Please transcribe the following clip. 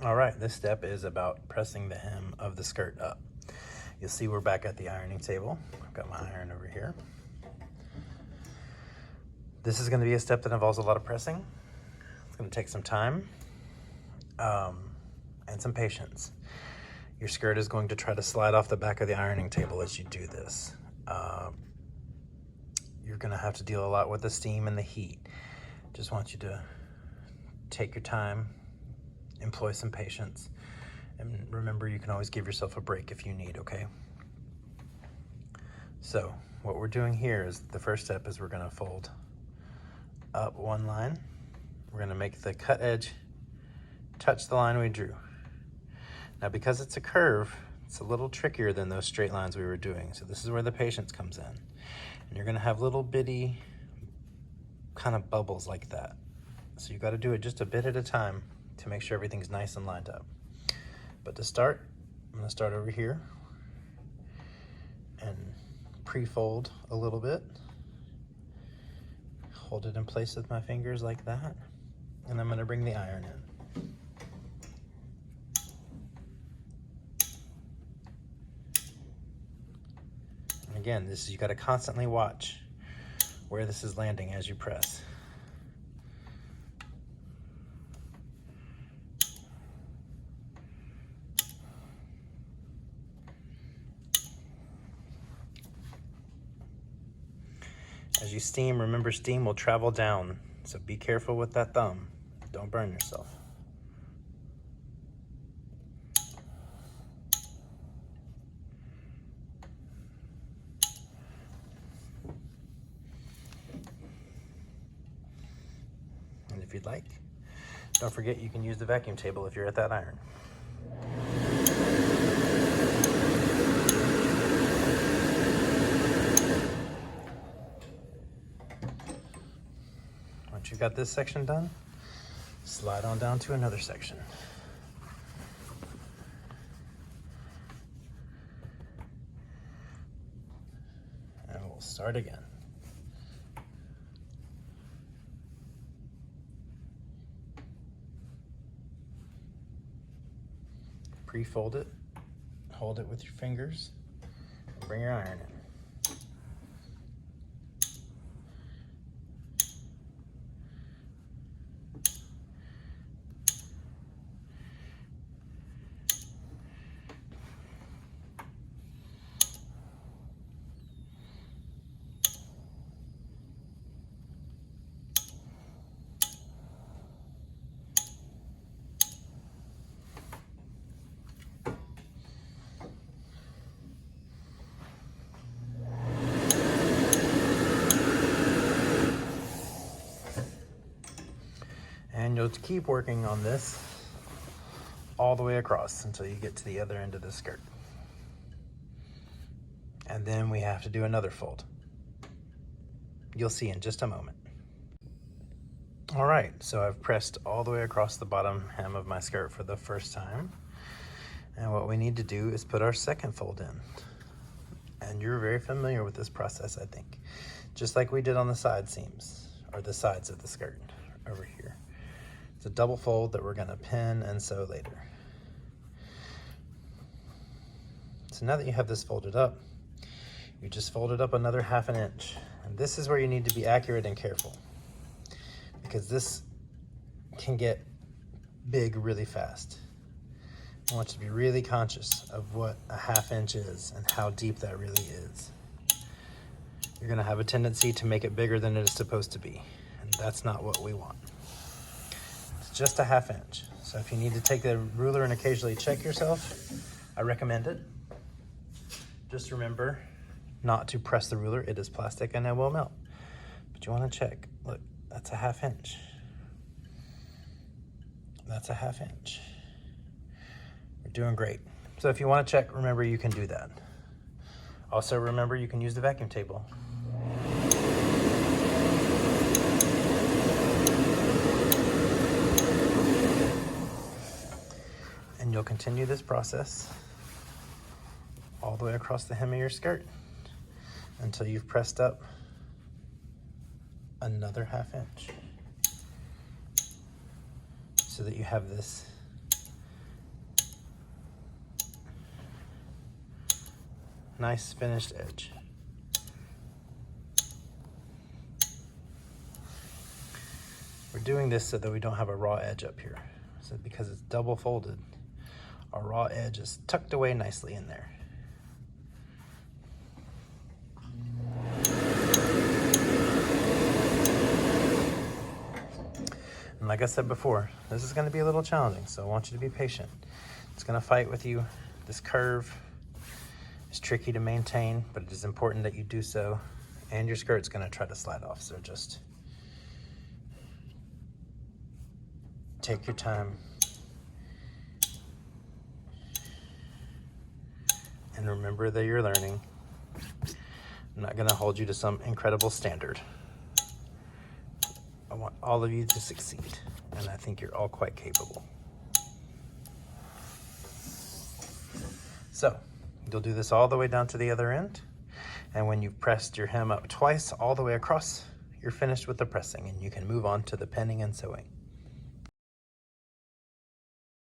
All right, this step is about pressing the hem of the skirt up. You'll see we're back at the ironing table. I've got my iron over here. This is going to be a step that involves a lot of pressing. It's going to take some time and some patience. Your skirt is going to try to slide off the back of the ironing table as you do this. You're going to have to deal a lot with the steam and the heat. Just want you to take your time, employ some patience, and remember you can always give yourself a break if you need, okay? So what we're doing here is the first step is we're going to fold up one line. We're going to make the cut edge touch the line we drew. Now because it's a curve, it's a little trickier than those straight lines we were doing. So this is where the patience comes in. And you're going to have little bitty kind of bubbles like that. So you got to do it just a bit at a time to make sure everything's nice and lined up. But to start, I'm going to start over here and pre-fold a little bit. Hold it in place with my fingers like that. And I'm going to bring the iron in. And again, this is, you got to constantly watch where this is landing as you press. As you steam, remember steam will travel down, so be careful with that thumb. Don't burn yourself. And if you'd like, don't forget you can use the vacuum table if you're at that iron. Once you've got this section done, slide on down to another section. And we'll start again. Pre-fold it, hold it with your fingers, and bring your iron in. And you'll keep working on this all the way across until you get to the other end of the skirt. And then we have to do another fold. You'll see in just a moment. All right, so I've pressed all the way across the bottom hem of my skirt for the first time. And what we need to do is put our second fold in. And you're very familiar with this process, I think. Just like we did on the side seams, or the sides of the skirt over here. It's a double fold that we're going to pin and sew later. So now that you have this folded up, you just fold it up another ½ inch. And this is where you need to be accurate and careful, because this can get big really fast. I want you to be really conscious of what a ½ inch is and how deep that really is. You're going to have a tendency to make it bigger than it is supposed to be, and that's not what we want. Just a ½ inch. So if you need to take the ruler and occasionally check yourself, I recommend it. Just remember not to press the ruler. It is plastic and it will melt. But you want to check. Look, that's a ½ inch. That's a ½ inch. We're doing great. So if you want to check, remember you can do that. Also remember you can use the vacuum table. And you'll continue this process all the way across the hem of your skirt until you've pressed up another ½ inch so that you have this nice finished edge. We're doing this so that we don't have a raw edge up here. So because it's double folded, our raw edge is tucked away nicely in there. And like I said before, this is going to be a little challenging, so I want you to be patient. It's going to fight with you. This curve is tricky to maintain, but it is important that you do so. And your skirt's going to try to slide off, so just take your time. And remember that you're learning. I'm not going to hold you to some incredible standard. I want all of you to succeed, and I think you're all quite capable. So, you'll do this all the way down to the other end, and when you've pressed your hem up twice all the way across, you're finished with the pressing, and you can move on to the pinning and sewing.